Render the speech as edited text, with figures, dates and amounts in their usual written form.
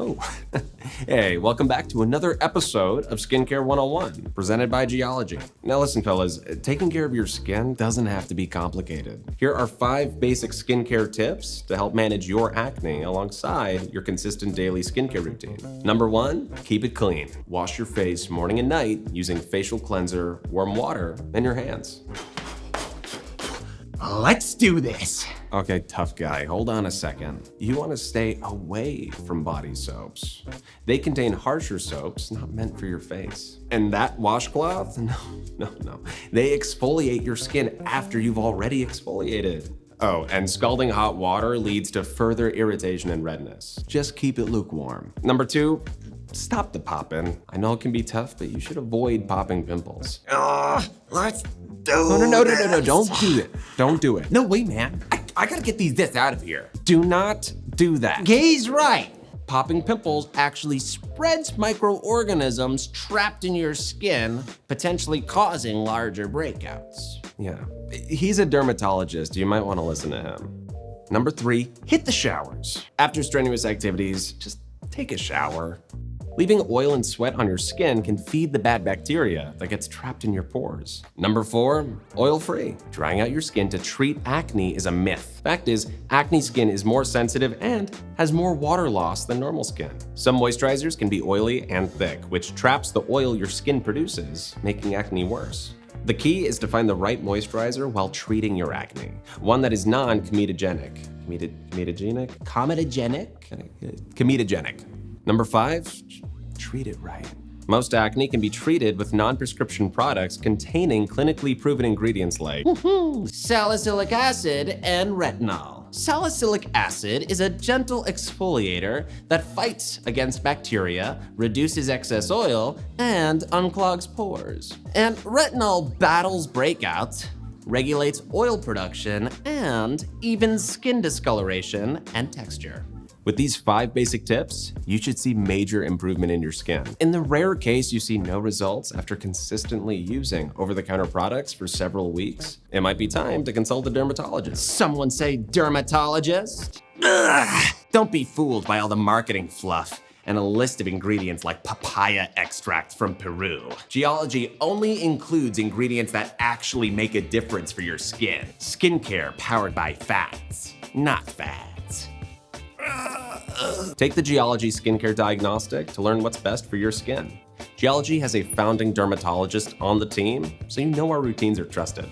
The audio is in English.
Oh, hey, welcome back to another episode of Skincare 101, presented by Geology. Now listen, fellas, taking care of your skin doesn't have to be complicated. Here are 5 basic skincare tips to help manage your acne alongside your consistent daily skincare routine. Number 1, keep it clean. Wash your face morning and night using facial cleanser, warm water, and your hands. Let's do this. Okay, tough guy, hold on a second. You want to stay away from body soaps. They contain harsher soaps not meant for your face. And that washcloth? No. They exfoliate your skin after you've already exfoliated. Oh, and scalding hot water leads to further irritation and redness. Just keep it lukewarm. Number 2, stop the popping. I know it can be tough, but you should avoid popping pimples. Let's do No, don't do it. Don't do it. No, wait, man. I gotta get this out of here. Do not do that. He's right. Popping pimples actually spreads microorganisms trapped in your skin, potentially causing larger breakouts. Yeah, he's a dermatologist. You might want to listen to him. Number 3, hit the showers. After strenuous activities, just take a shower. Leaving oil and sweat on your skin can feed the bad bacteria that gets trapped in your pores. Number 4, oil-free. Drying out your skin to treat acne is a myth. Fact is, acne skin is more sensitive and has more water loss than normal skin. Some moisturizers can be oily and thick, which traps the oil your skin produces, making acne worse. The key is to find the right moisturizer while treating your acne. One that is non-comedogenic. Comedogenic. Number 5, treat it right. Most acne can be treated with non-prescription products containing clinically proven ingredients like salicylic acid and retinol. Salicylic acid is a gentle exfoliator that fights against bacteria, reduces excess oil, and unclogs pores. And retinol battles breakouts, regulates oil production, and even skin discoloration and texture. With these 5 basic tips, you should see major improvement in your skin. In the rare case you see no results after consistently using over-the-counter products for several weeks, it might be time to consult a dermatologist. Someone say dermatologist? Ugh. Don't be fooled by all the marketing fluff and a list of ingredients like papaya extract from Peru. Geology only includes ingredients that actually make a difference for your skin. Skincare powered by facts, not fads. Take the Geology Skincare Diagnostic to learn what's best for your skin. Geology has a founding dermatologist on the team, so you know our routines are trusted.